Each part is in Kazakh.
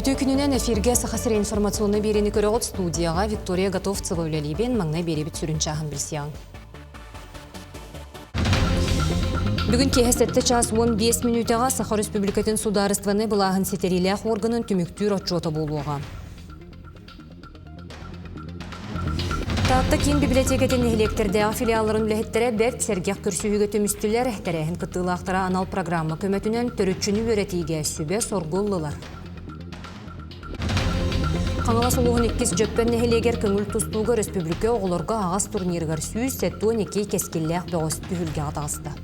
Бүтү күнүнен эфирге сахасыр информационный берени көрөгөт студияга Виктория Готовцева үлелибен маңнай беребит сүрүнчаһын билсең. Бүгін кехесетті час 15 минутаға Саха Республикатын сударстваны бұлағын сетерилях органын түміктүр отчота болуға. Таатта кейін библиотекетін электерде филиалларын үләхеттері бәрт сәргеқ күрсүйігі төмістілер тәрәхін қыттылақтыра анал программа көмөтінен төрүтчүнү өретиге сүбе соргуллылар. Қаңала солуғын 2 жөппен нехелегер көңіл тұстуғы республика оғылырға ағас турниргар сүйіз сәттуын 2 кескелләқ бәғыз түхілге атағысты.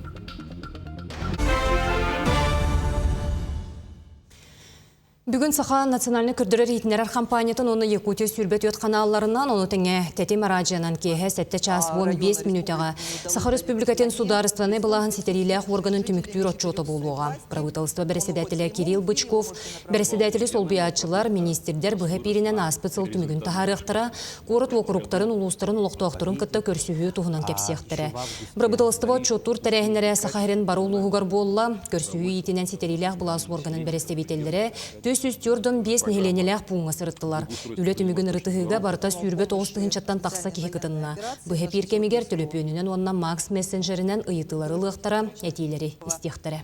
Бүгін Саха национальный күрдірер етінерер компаниятын оны Якутия сүрбет өт қаналарынан оны тәңе тәтем араджанан кейе сәтті час 15 минутаға Саха Республикатын сударстваны бұлағын сетерилях органын түміктүр отчота болуға. Правительство бәріседәтілі Кирилл Бычков, бәріседәтілі солбиятчылар, министрдер бұғы перінен аспыцыл түмігін тахарықтыра, қорыт округтарын, улустарын, ұлықтауқтырын кітті көрсүйі туғынан кепсияқтыры. Правительство отчотур тәрәхінері Сахарин бару ұлығығар болла, көрсүйі етінен сетерилях бұлас органын бәрістебетелдері Сөстөрдөн 5 нехеленелях пуңа сырыттылар. Үлет үмігін ырытығыға барта сүрбет оғыстығын чаттан тақса кеге кытынна. Бұхе пиркемегер төлөпөнінен онна Макс мессенджерінен ыйытылары ылықтара, әтейлері истектері.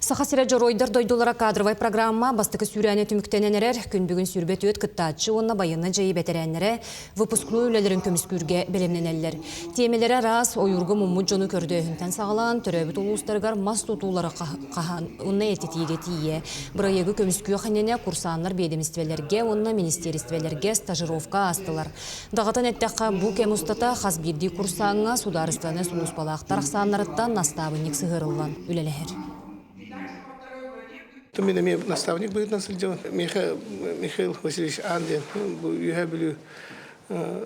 Саха сірі жоройдар дойдулара кадровай программа бастықы сүрәне түміктененерер, күн бүгін сүрбет өт кыттатшы онна байыны жайы бәтерәнері, выпускну үлелерін көміскүрге белемненелер. Темелері рас ойырғы мұммуд жону көрді хүнтен сағалан, төрөбіт ұлыстарғар мас тұтулары қахан, онна ететейге тие. Бұрайығы көміскү қанене курсанлар бедеміствелерге, онна министерствелерге стажировка астылар. Дағатан әттәққа бұл кемустата қаз бірді курсанға сударыстаны сұлуспалақтар ақсанларыттан наставник сығырылған үлелер. Мне наставник будет наследован. Михаил Васильевич Анден, я был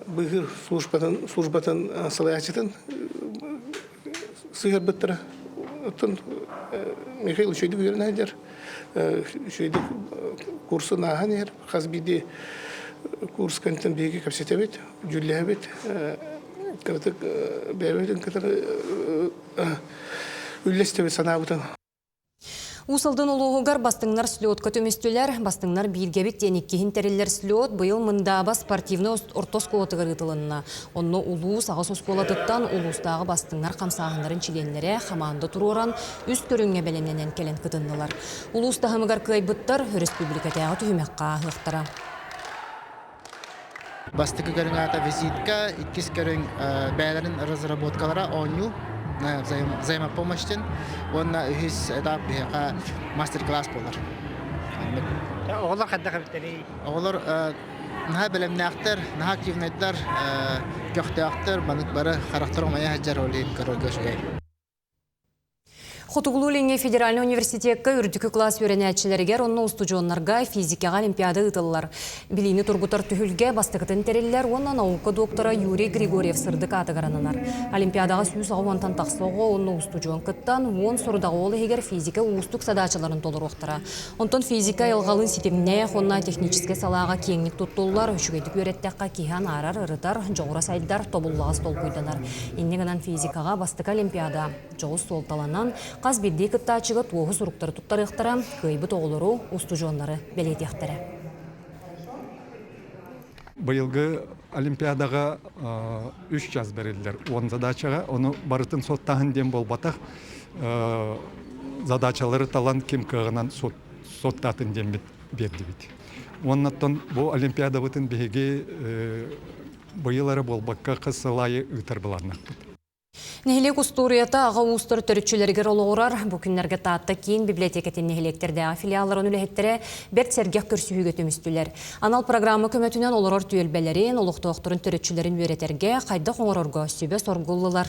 быгыр службатан салаячытын сығыр бұттыра. Михаил шөйді көрінәдер, шөйді курсы наған ер, қаз биді курс кәнттен бейге кәпсетебет, жүлләбет, кәвітік бәуетін кәтір үллестебет санабытын. Усалдын олуғығар бастыңнар слетқа төместілер, бастыңнар бейіргебет денеккейін тәрелер слет бұйыл мұндаба спортивны ортос қолатығыр ұтылынна. Онны улуыз ағыз осқолатыттан улуыстағы бастыңнар қамсағындарын чиленлері қаманды тұроран үст көріңе бәленненен келен қытыннылар. Улуыстағымығар кайбыттар республикатағы түймекқа ғықтыра. Бастықы көрің ата визитка, иккіз көрің бәлерін разработкалара оню, взаимопомощен, онна үхіз этап мастер-класс болар. Оғылар қадда қабіттері? Оғылар наға білімнәқтір, наға кевнеттер, көқтеақтір, банық бары қарақтыр оңайы әджар олейін көрілгі шүгей. Хотугулулинге федеральный университетке үрдікі класс өренәтшілергер онны устужонларға физикаға олимпиада ұтылылар. Билini тургутар түхілге бастықытын терелілер онна наука доктора Юрий Григорьев сырдық атығарананар. Олимпиадаға сүйіз ауантан тақсоғы онны устужон кыттан, он сұрдағы олы егер физика устук садачыларын толыр оқтыра. Онтон физика елғалын сетеміне, онна техническе салаға кеңнік тұттылар, үшігедік өреттәққа кейхан арар, ырытар, жоғыра сайдар, тобыллағыз тол көйданар. Иннегінен физикаға бастық олимпиада жоғыз солталанан, қаз бірдей кыттачыға туғы сұруқтары тұттарықтыра, көйбіт оғылыру, устужонлары бәлетектері. Бұйылғы олимпиадаға 3 жаз берілдер. 10 задачаға, оны барытын соттағын дем болбатақ, задачалары талан кем кығынан соттатын дем берді бейді. Оннаттан бұл олимпиада бұтын бейге бұйылары болбаққа қысылайы үтір бұланақ бұд. Нехелек устурията аға уустар төрүтчүлергер олуғырар. Бүкіндерге таатта кейін библиотекетін нехелектерде филиалларын үлехеттері берт сәргеқ көрсүйіге төмістілер. Анал программа көмөтінен олырор түйелбелерін, олықтуақтырын төрүтчүлерін өретерге қайда қоңырорға сөбе соргулылар.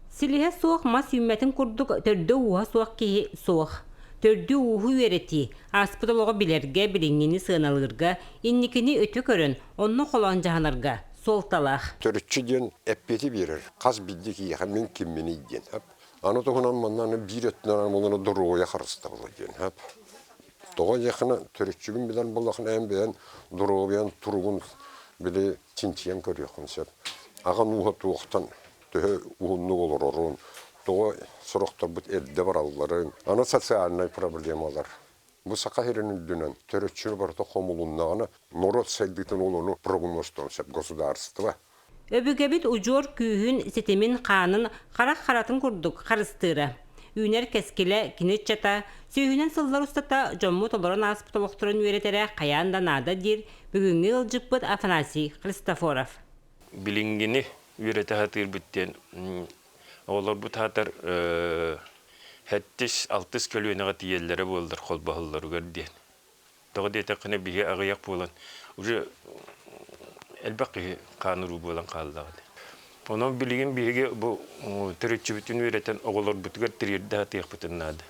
Силиhe соқ мас үмметін күрдік төрді уға соқ кейі соқ. Төрді уғы өреті, аспытылығы білерге, білінгені сығыналырға, инникені өті көрін, онны қолан жағанырға. Солталақ. Төрүтчүден эппети берер. Қаз билдик иеха мен киммени иден. Аны тоғынан маннаны бир өттінен моланы дұруға қарысты бұл иден. Тоға яқына төрүтчүгін білен болақын ән бән дұруға бән тұрғын біле тинтиен көріқын сәп. Аған уға туықтан төхі уғынны olur орын. Тоғы сұрақтар бұд әлді баралыларын. Ана социальный проблемалар. Бұл сақа херінің дүнен төретшіні барыта қомылыннағына норот сәйдіктен олыны прогностон сәп государство. Өбүгебит ужор күйін сетемин қанын қарақ-қаратын күрдік қарыстыры. Үйнер кескеле кинет чата, сүйінен сыллар ұстата жомму толырын аспытылықтырын өретері қаянда нада дир бүгінгі ылжыппыт Афанасий Христофоров. Билингini үйреті хатыр бүттен. Олар бұт хатыр 7-6 көлуенеға тиелері болдыр қол бағылары көрден. Тоғы дейті қыны біге ағияқ болан. Уже әлбәқі қаныру болан қалдағыды. Оның білген біге бұл түрітші бүтін үйретен оғылар бұтығар тірерді хатыяқ бұтыннады.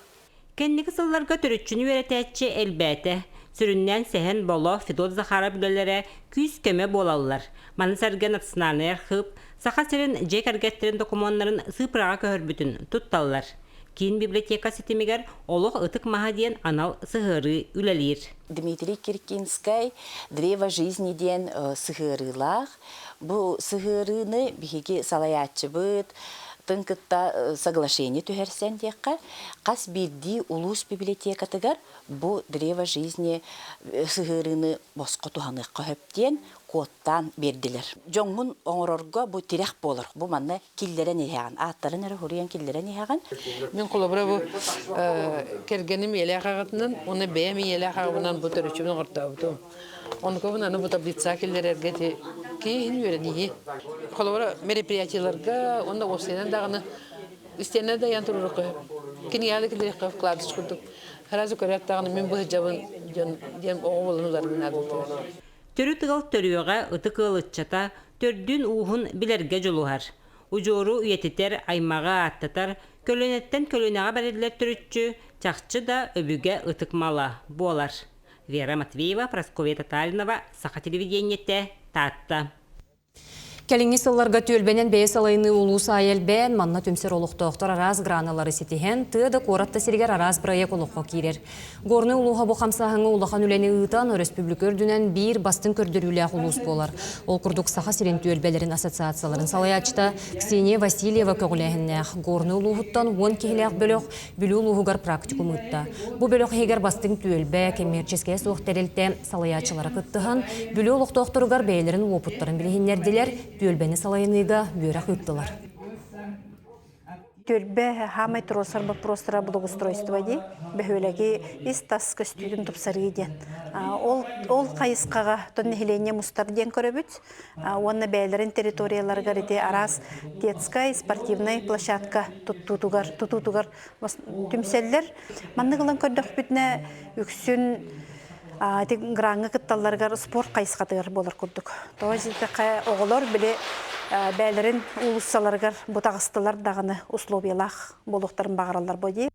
Кенники сылларга төрөтчүнү өретәтчи элбәте. Сүрүннән сәһән боло Федор Захара билеләре күз көмө болалар. Маны сәрген атсынааны әрхып, саха серин жек әргеттерин документларын сыпырага көрбүтүн тутталлар. Кейін библиотека сетемегер олық ытык махадиен анал сыгыры үлелир. Дмитрий Киркинскай «Древо жизни» ден сыгырылах. Бу сыгырыны биһиги салаятчы быт, тынкытта соглашение түһәрсән дияққа. Қас бирди улус библиотекатыгар бу «Древо жизни» сыгырыны босқо туһаныққа хөптен коттан бердилер. Жоңмун оңорорго бу тирек болор. Бу манна киллере нехаган. Аттарын әрі хуриян киллере нехаган. Мен қолабыра бу кергенім еле қағатынан, оны бәйім еле қағынан бу төрүчімін ғыртауды. Оны көбін аны бу таблица киллерерге кейін өрені. Қолабыра мероприятияларға, онда осыянан дағыны істенне даян тұрыры қойып. Кенеялы киллері қойып қладыс күрдік. Харазы көрәт дағыны мен бұл жабын дем оғы болыныларын адылды. Төрү тыгал төрүөға ытык ылытчата төрдүн уухун билерге жолугар. Ужору уетитер аймага аттатар, көлөнеттен көлөнага бередилер төрүтчү, чакчы да өбүгө ытыкмала болар. Вера Матвеева, Прасковья Татаринова, Саха телевидениете, Татта. Келинги сылларга төлбенен бейс алайны улус айелбен манна түмсер олуқтоқтор араз граналары сетихен тыды коратта сиргер араз проект олуққа кирер. Горны улуға бұ қамсағыңы улахан үлені ұйтан республикөрдінен бір бастың көрдірулях улус болар. Ол күрдік саха сирен төлбелерін ассоциацияларын салаячта Ксения Васильева көғіләхіннәқ. Горны улуғыттан 10 кехілях бөліқ бүлі улуғығар практикум ұйтта. Бұ бөліқ егер бастың төлбе коммерческая соқ тәрелті салаячылары күттіған бүлі олуқтоқтырығар бәйлерін опыттарын білігінерділер Төлбені салайыныға бөрәк үттілар. Төлбе хамай тұросар бапростыра благоустройство де, бөхөләге ис тас көстүйдің тұпсары ден. Ол қайысқаға тоннехелене мұстар ден көрөбіт. Онны бәйлерін территорияларға реде арас детская спортивная площадка тұтутуғар түмселлер. Манны қылын көрдіқ бүтіне үксін граңы кытталларга спорт кайсыкатыгар болар курдук. Тоозитка оголор биле бәлерин улуссаларга бутагыстылар дагыны условиялах болуктарын багаралар боди.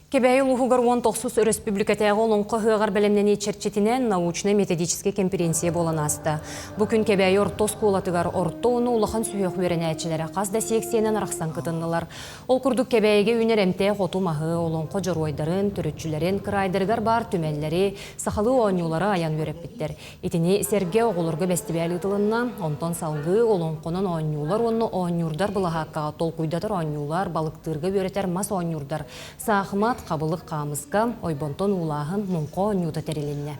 Кебәй улуғығар 19 республикатағы олонқы ғығар бәлемнені черчетінен научно-методический конференция болан асты. Бүкін кебәй орто сколатығар орто оны улахан сүйек өрен әтшілері қазда сексенен арақсан кытындылар. Ол күрдік кебәйге үнеремте қоту мағы олонқы жыройдарын, түрітчілерін кырайдырғар бар түмәллері, сақалы оңюлары аян өреп біттер. Етіне серге оғылырғы бәстібәлі тылынна, онтон салғы олонқының оңюлар, оны оңюрдар бұлағаққа тол құйдатыр оңюлар, балықтырғы өретер мас оңюрдар. Сақымат қабылық қамызға ойбонтон улағын мұңқо нюта тәрелінне.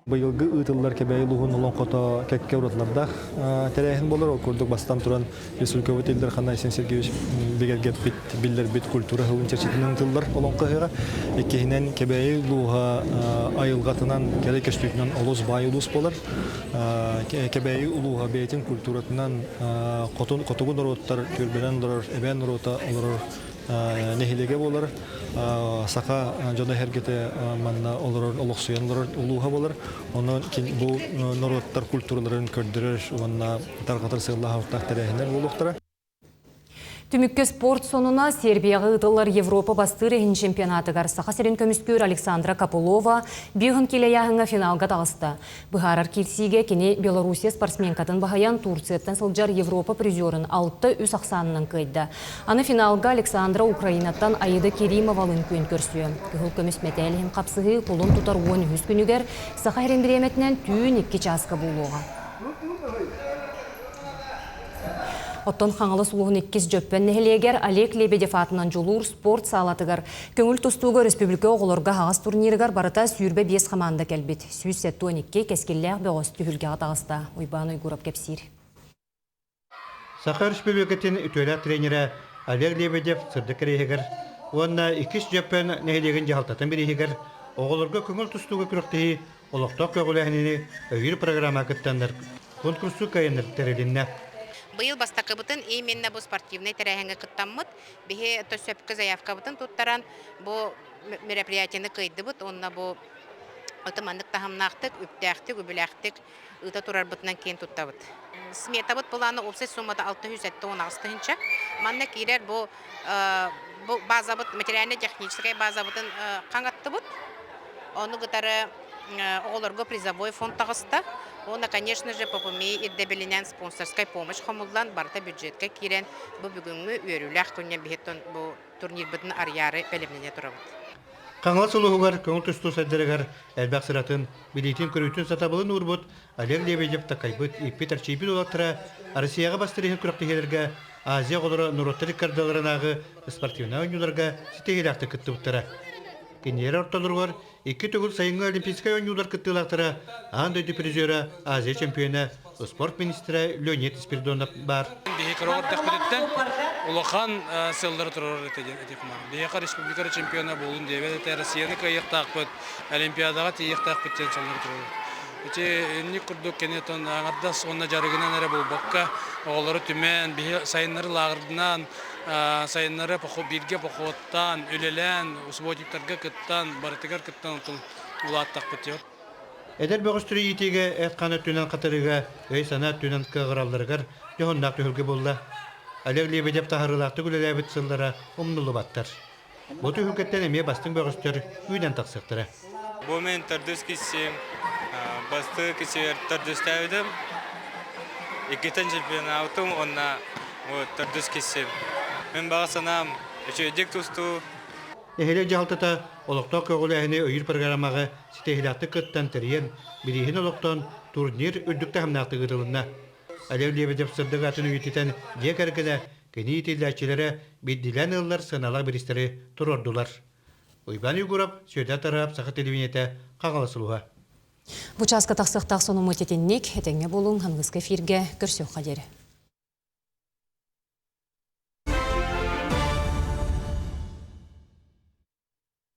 Бұйылғы ұйтылар кәбәй ұлығын ұлын қота кәкке ұратлардақ тәрәйін болар. Ол көрдік бастан тұран Республика өтелдер Қанай Сен Сергеевич бігергет білдер бит культура ғылын черчетінің ұтылдар олың қығыға. Еккейінен кәбәй ұлыға айылғатынан кәрі кәшпекінен олыз бай ұлыс болар. Кәбәй ұлыға бәйтін культуратынан қотығын ұроттар, көрбенен ұрар, әбән ұрота олар нехилеге болар, сақа жона хергете манна олар олық суянлар улуға болар. Оны бұл народтар культураларын көрдірер, онна тарғатыр сығылға ортақ тәрәхінер болуқтыра. Түмікке спорт сонуна Сербияғы ұтылар Европа бастырығын чемпионатығар сақа серен көміскөр Александра Капулова бүйін келе яғыңа финалға тағысты. Бұхарар келсиге кене Белоруссия спортсменкатын бағаян Турцияттан сылжар Европа призерін 6 үс ақсанының көйді. Аны финалға Александра Украинаттан Айда Керимовалын көн көрсі. Күхіл көміс мәтәліғін қапсығы құлын тұтар 10 үз күнігер сақа ерен біреметінен түйін 2 часқа болуға. Оттон хаңалы сулуғын 2 жөппен нехелегер Олег Лебедев атынан жолур спорт салатыгар. Көңіл тұстуға республика оғылырға хағас турнирігар барыта сүйірбе 5 команда кәлбет. Сүйіз сәтті 12 кәскелләғ бәғыз түйілге атағыста. Ойбан ойгурап кәпсир. Саха республикатын үтөлі тренері Олег Лебедев сырды кірейгер. Онна 2 жөппен нехелеген жағалтатын бірейгер. Оғылырға көңіл тұстуға күріқтігі олықтақ көғіләхінені өйір программа күттендір. Конкурсу кайыныр тәрелінне. Быйыл бастакыбытын именно бу спортивный тәрәһәңгә кыттаммыт. Бихе төсөпкө заявкабытын туттаран бу мероприятияны кыйдыбыт. Онна бу отымандык тахамнактык, үптәхтик, үбүләхтик ыта турарбытынан кейін туттабыт. Сметабыт буланы общий суммада 616-нча. Манна кирер бу базабыт материально-техническая базабытын каңаттыбыт. Оны гытары оғылырғы призовой фонд тағыста. Оны, конечно же, попуми ирдебелінен спонсорскай помощь хомылдан барта бюджетке кирен бұл бүгінгі үйеріләқ күннен бейттен бұл турнир бұдың арьяры бәлеміне тұрабыд. Қаңла сұлуғығар, көңіл тұсту сәддерігер, әлбәқ сыратын, билейтін көрійтін сатабылын ұрбыт, Олег Лебедев тақайбыт, Иппетер Чейбін олаттыра, Арысияға бастырығын күріқтігелерге, Азия қолыры Нұроттырық кардаларынағы спортивна ойнуларға сетегелақты күтті бұттыра. Кенер орталырғар, 2 түгіл сайынғы олимпийскай ойнулар күттілақтыра, аңдойды призері Азия чемпионы, спорт министрі Леонид Спиридонов бар. Улахан сылдары тұрар етекмар. Бейқа республикары чемпионы болын дейбет, Россияны кайықтақ бұд, Олимпиадаға тейықтақ бұттен сылдары тұрар. Эти не курдук кенетон аңаддас онна жарыгынан әрі бұл баққа оғылары түмен, сайынлары лағырдынан, сайынлары бірге пақуаттан, өлелен, ұсботиктарға күттан, барытығар күттан ұлаттақ бұттет. Әдәл бөғістірі етеге әтқаны түнен қатырыға, өй санат түнен қығыралдырғар, жоғындақ түхілге болды. Олег Лебедев тағырылақты күлеләбіт сылдара ұмнылы баттар. Бұл түхілкеттен әме бастың бөғістір үйден тақсықтыры. Бұл мен тұрдыз кесем, басты кесер тұрдызтәуідім. Екетен чемпионатым, онна тұрдыз кесем. Мен бағасанам, үшедек тұсту. Эхелек жалтыта олықтау көғіләхіне өйір программаға сетехилақты күттен тірген бірейін олықтан турнир үрдікті хамнақты ғытылына. Олег Лебедев сырдық атын үйететен дек әргілі кені етелдәтчілері бедділән ұллар сынала бірістері тұр ордулар. Ойбан үйгұрап, сөйдә тарап, сақы телевинеті қағалысылуға. Бұчасқа тақсықтақ соны мұтетіннек, әтеңе болуң, ханғызғы эфирге көрсеу қадері.